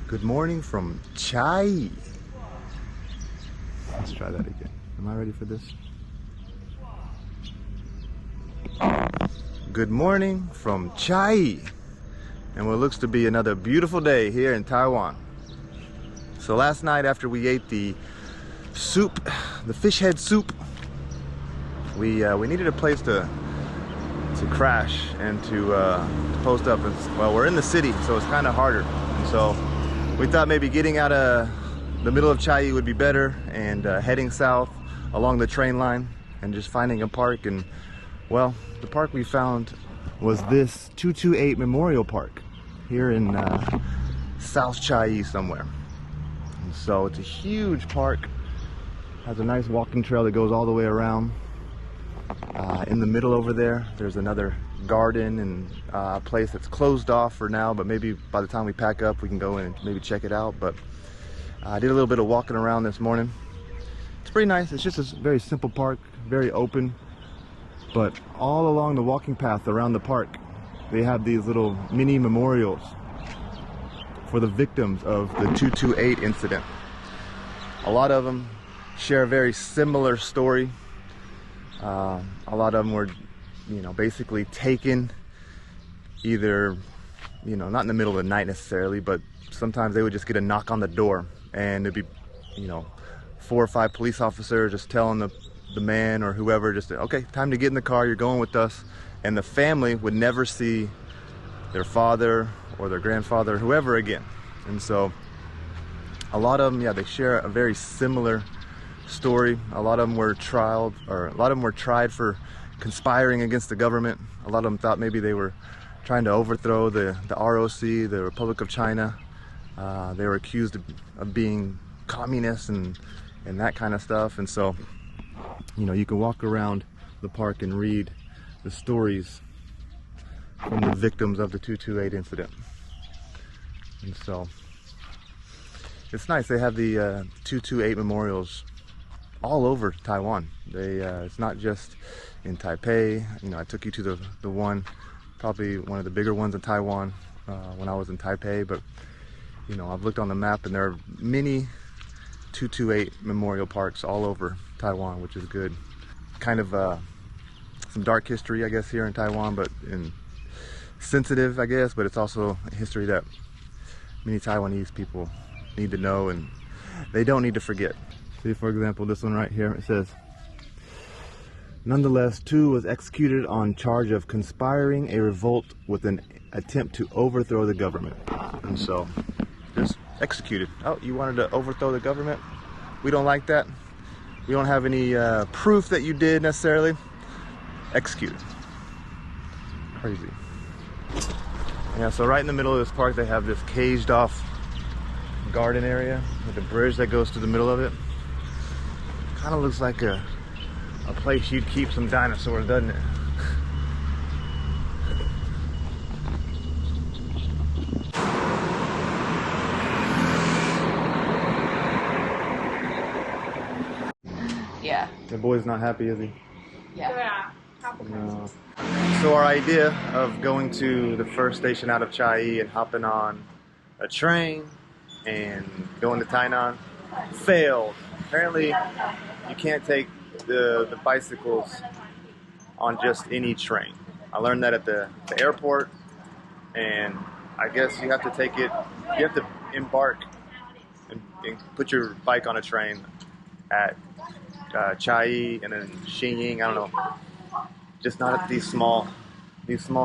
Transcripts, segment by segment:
Good morning from Chaiyi. Let's try that again. Am I ready for this? Good morning from Chaiyi. And what looks to be another beautiful day here in Taiwan. So last night after we ate the soup, the fish head soup, we needed a place to crash and to post up. Well, we're in the city, so it's kind of harder. And so we thought maybe getting out of the middle of Chaiyi would be better and heading south along the train line and just finding a park. And well, the park we found was this 228 Memorial Park here in South Chaiyi somewhere. And so it's a huge park, has a nice walking trail that goes all the way around. In the middle over there, there's another garden and a place that's closed off for now, but maybe by the time we pack up we can go in and maybe check it out. But I did a little bit of walking around this morning. It's pretty nice. It's just a very simple park, very open, but all along the walking path around the park they have these little mini memorials for the victims of the 228 incident. A lot of them share a very similar story. A lot of them were, basically taken either, not in the middle of the night necessarily, but sometimes they would just get a knock on the door and it'd be, 4 or 5 police officers just telling the man or whoever, just, okay, time to get in the car, you're going with us. And the family would never see their father or their grandfather or whoever again. And so a lot of them, they share a very similar story. A lot of them were tried for conspiring against the government. A lot of them thought maybe they were trying to overthrow the ROC, the Republic of China. They were accused of being communists and that kind of stuff. And so, you can walk around the park and read the stories from the victims of the 228 incident. And so it's nice. They have the 228 memorials all over Taiwan. It's not just in Taipei. I took you to the one, probably one of the bigger ones in Taiwan when I was in Taipei. But I've looked on the map and there are many 228 memorial parks all over Taiwan, which is good. Kind of some dark history, I guess, here in Taiwan, but sensitive, I guess. But it's also a history that many Taiwanese people need to know and they don't need to forget. See, for example, this one right here, it says, nonetheless, Tu was executed on charge of conspiring a revolt with an attempt to overthrow the government. And so, just executed. Oh, you wanted to overthrow the government? We don't like that. We don't have any proof that you did necessarily. Executed. Crazy. Yeah, so right in the middle of this park, they have this caged off garden area with a bridge that goes through the middle of it. Kind of looks like a place you'd keep some dinosaurs, doesn't it? Yeah. The boy's not happy, is he? Yeah. No. So our idea of going to the first station out of Chaiyi and hopping on a train and going to Tainan failed. Apparently, you can't take the bicycles on just any train. I learned that at the airport, and I guess you have to take it, you have to embark and put your bike on a train at Chaiyi and then Xinying, I don't know. Just not at these small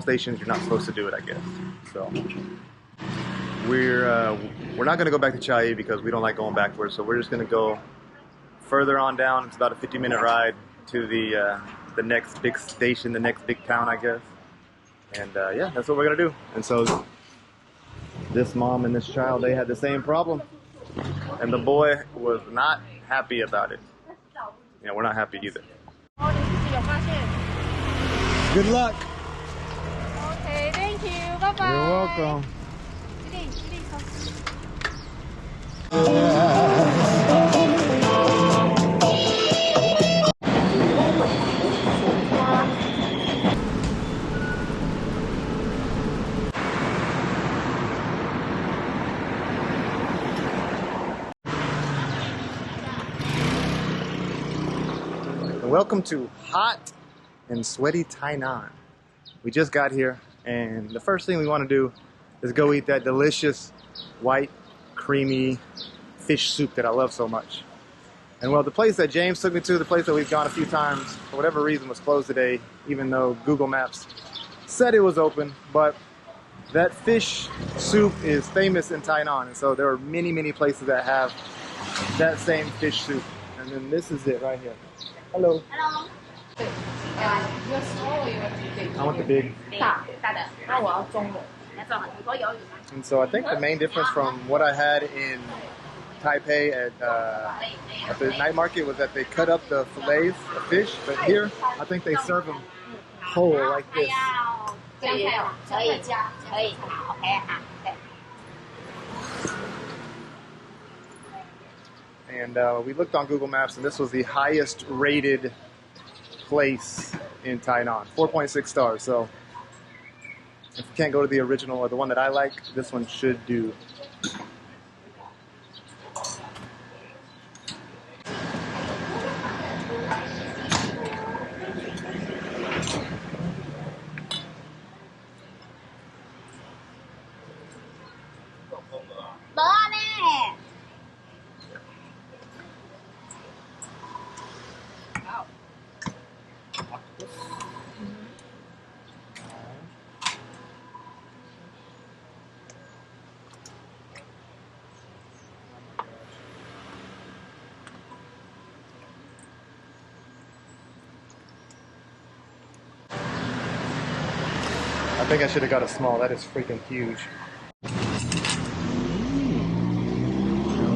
stations, you're not supposed to do it, I guess. So we're not gonna go back to Chaiyi because we don't like going backwards, so we're just gonna go further on down. It's about a 50-minute ride to the next big station, the next big town, I guess. And yeah, that's what we're gonna do. And so this mom and this child, they had the same problem, and the boy was not happy about it. Yeah, we're not happy either. Good luck. Okay, thank you. Bye bye. You're welcome. Welcome to hot and sweaty Tainan. We just got here, and the first thing we want to do is go eat that delicious white, creamy fish soup that I love so much. And well, the place that James took me to, the place that we've gone a few times, for whatever reason was closed today, even though Google Maps said it was open. But that fish soup is famous in Tainan, and so there are many, many places that have that same fish soup. And then this is it right here. Hello. Hello. I want the big. And so I think the main difference from what I had in Taipei at the night market was that they cut up the fillets of fish, but here I think they serve them whole like this. And we looked on Google Maps, and this was the highest rated place in Tainan, 4.6 stars. So if you can't go to the original or the one that I like, this one should do. I think I should have got a small. That is freaking huge.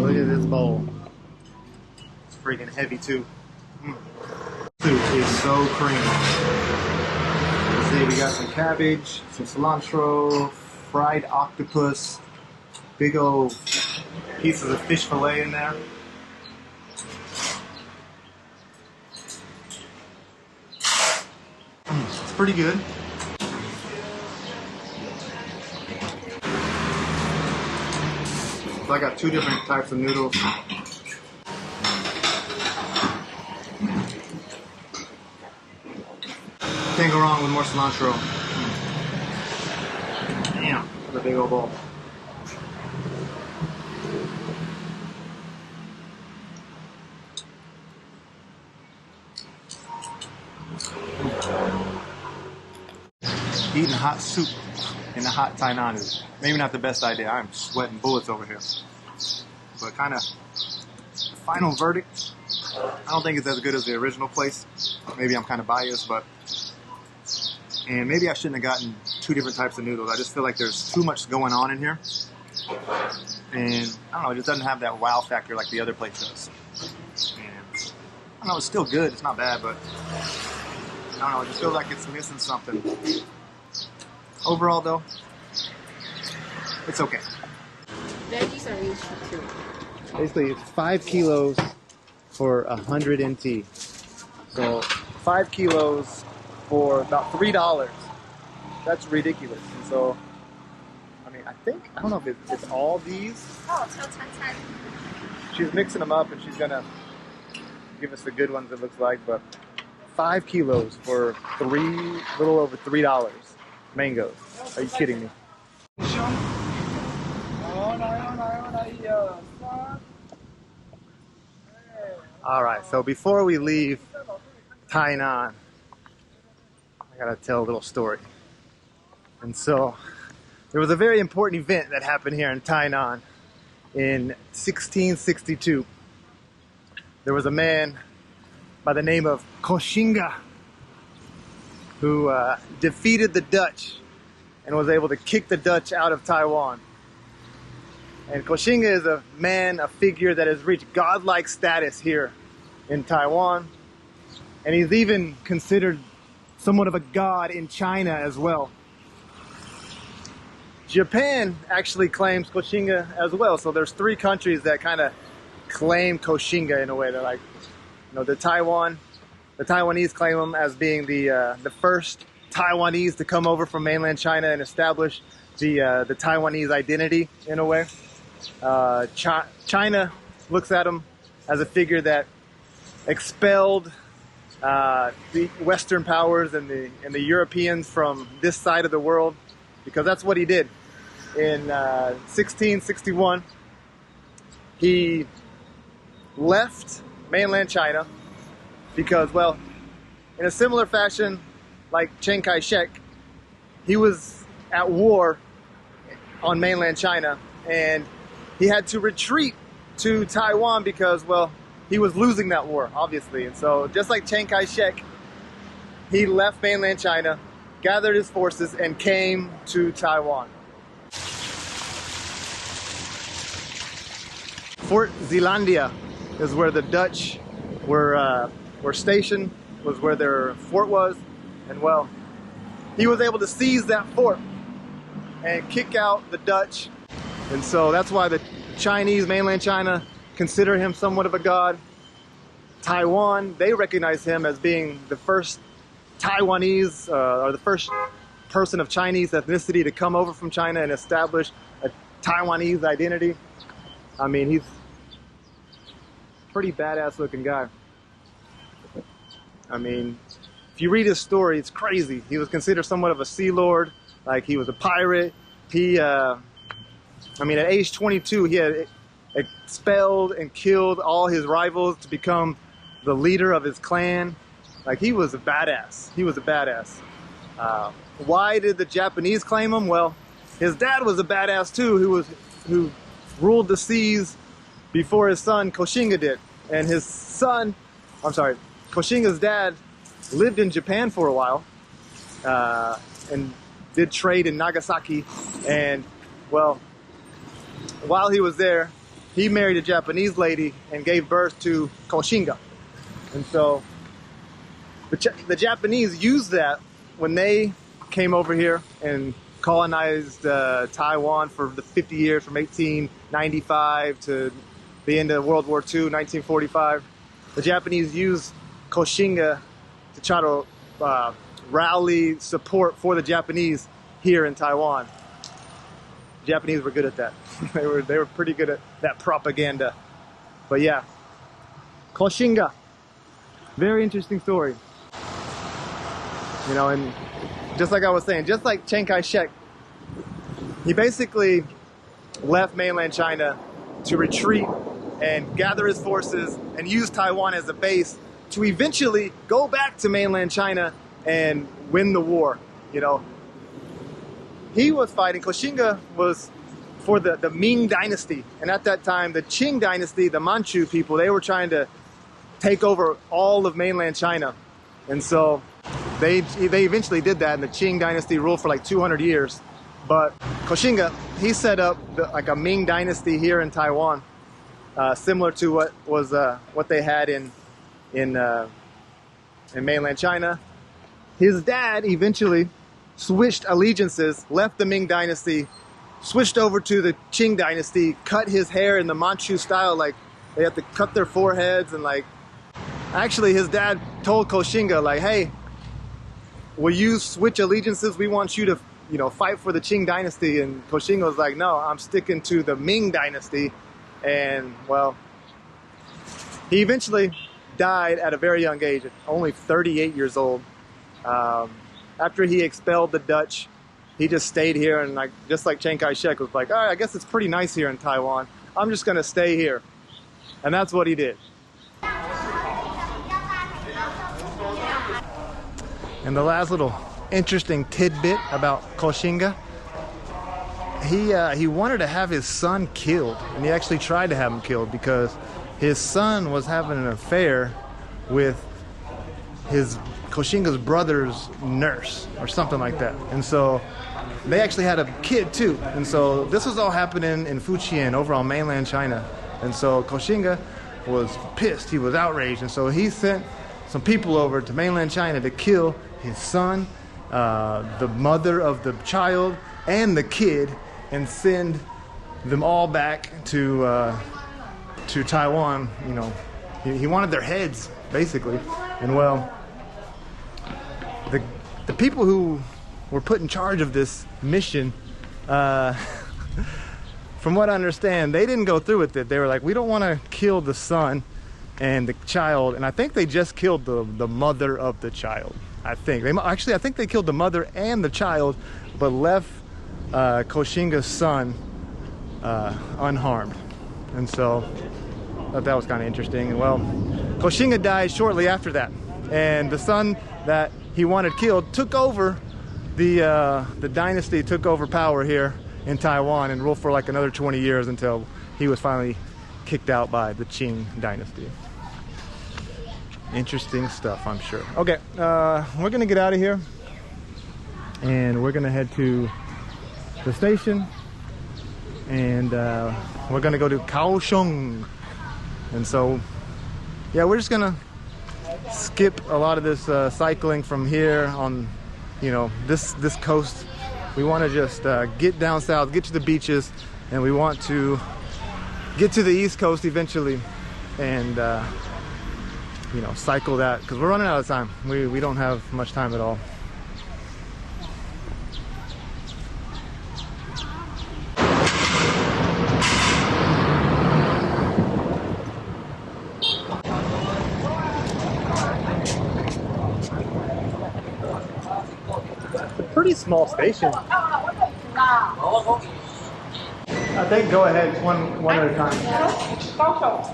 Look at this bowl. It's freaking heavy too. Soup is so creamy. Let's see, we got some cabbage, some cilantro, fried octopus, big old pieces of fish fillet in there. It's pretty good. So I got two different types of noodles. Can't go wrong with more cilantro. Damn, what a big old bowl. Eating hot soup in the hot Tainan is maybe not the best idea. I'm sweating bullets over here. But kind of, final verdict, I don't think it's as good as the original place. Maybe I'm kind of biased, but, and maybe I shouldn't have gotten two different types of noodles. I just feel like there's too much going on in here. And I don't know, it just doesn't have that wow factor like the other place does. And I don't know, it's still good, it's not bad, but I don't know, it just feels like it's missing something. Overall though, it's okay. Veggies are really cheap too. Basically, it's 5 kilos for 100 NT. So 5 kilos for about $3. That's ridiculous. And so, I mean, I don't know if it's all these. She's mixing them up and she's gonna give us the good ones, it looks like, but 5 kilos for little over $3. Mangoes. Are you kidding me? Alright, so before we leave Tainan, I gotta tell a little story. And so, there was a very important event that happened here in Tainan in 1662. There was a man by the name of Koxinga who defeated the Dutch and was able to kick the Dutch out of Taiwan. And Koxinga is a man, a figure that has reached godlike status here in Taiwan. And he's even considered somewhat of a god in China as well. Japan actually claims Koxinga as well. So there's 3 countries that kind of claim Koxinga in a way. They're like, you know, the Taiwanese claim him as being the first Taiwanese to come over from mainland China and establish the Taiwanese identity in a way. China looks at him as a figure that expelled the Western powers and the Europeans from this side of the world, because that's what he did. In 1661, he left mainland China because, well, in a similar fashion like Chiang Kai-shek, he was at war on mainland China, and he had to retreat to Taiwan because, well, he was losing that war, obviously. And so, just like Chiang Kai-shek, he left mainland China, gathered his forces, and came to Taiwan. Fort Zeelandia is where the Dutch were stationed, was where their fort was, and well, he was able to seize that fort and kick out the Dutch. And so that's why the Chinese, mainland China, consider him somewhat of a god. Taiwan, they recognize him as being the first Taiwanese, or the first person of Chinese ethnicity to come over from China and establish a Taiwanese identity. I mean, he's a pretty badass looking guy. I mean, if you read his story, it's crazy. He was considered somewhat of a sea lord, like he was a pirate. He, I mean, at age 22, he had expelled and killed all his rivals to become the leader of his clan. Like, he was a badass. He was a badass. Why did the Japanese claim him? Well, his dad was a badass too, who ruled the seas before his son Koxinga did. And his son, I'm sorry, Koxinga's dad lived in Japan for a while and did trade in Nagasaki. And well, while he was there, he married a Japanese lady and gave birth to Koxinga. And so the Japanese used that when they came over here and colonized Taiwan for the 50 years from 1895 to the end of World War II, 1945. The Japanese used Koxinga to try to rally support for the Japanese here in Taiwan. The Japanese were good at that. they were pretty good at that propaganda. But yeah, Koxinga, very interesting story. You know, and just like I was saying, just like Chiang Kai-shek, he basically left mainland China to retreat and gather his forces and use Taiwan as a base to eventually go back to mainland China and win the war. You know, he was fighting, Koxinga was for the Ming dynasty, and at that time the Qing dynasty, the Manchu people, they were trying to take over all of mainland China. And so they eventually did that, and the Qing dynasty ruled for like 200 years. But Koxinga, he set up like a Ming dynasty here in Taiwan, similar to what they had in mainland China. His dad eventually switched allegiances, left the Ming dynasty, switched over to the Qing dynasty, cut his hair in the Manchu style, like they have to cut their foreheads, and like, actually his dad told Koxinga, like, hey, will you switch allegiances? We want you to, you know, fight for the Qing dynasty. And Koxinga was like, no, I'm sticking to the Ming dynasty. And well, he eventually died at a very young age, only 38 years old. After he expelled the Dutch, he just stayed here, and like, just like Chiang Kai-shek was like, all right, I guess it's pretty nice here in Taiwan. I'm just gonna stay here. And that's what he did. And the last little interesting tidbit about Koxinga, he wanted to have his son killed, and he actually tried to have him killed because his son was having an affair with Koxinga's brother's nurse or something like that. And so they actually had a kid too. And so this was all happening in Fujian over on mainland China. And so Koxinga was pissed, he was outraged, and so he sent some people over to mainland China to kill his son, the mother of the child, and the kid, and send them all back to Taiwan. You know, he wanted their heads, basically. And well, the people who were put in charge of this mission, from what I understand, they didn't go through with it. They were like, we don't want to kill the son, and the child, and I think they just killed the mother of the child. I think I think they killed the mother and the child, but left Koxinga's son unharmed. And so I thought that was kind of interesting. And well, Koxinga died shortly after that, and the son that he wanted killed took over the dynasty, took over power here in Taiwan and ruled for like another 20 years until he was finally kicked out by the Qing dynasty. Interesting stuff, I'm sure. Okay, we're gonna get out of here and we're gonna head to the station, and we're gonna go to Kaohsiung. And so yeah, we're just gonna skip a lot of this cycling from here on, you know, this coast. We want to just get down south, get to the beaches, and we want to get to the east coast eventually, and you know, cycle that, because we're running out of time. We don't have much time at all. It's a pretty small station. I think go ahead one at a time.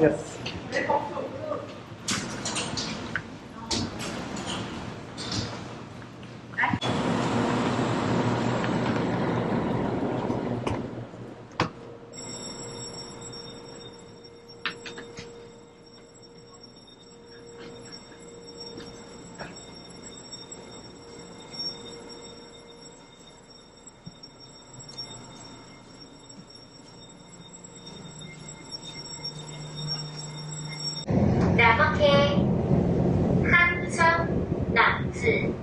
Yes. 한천 낙지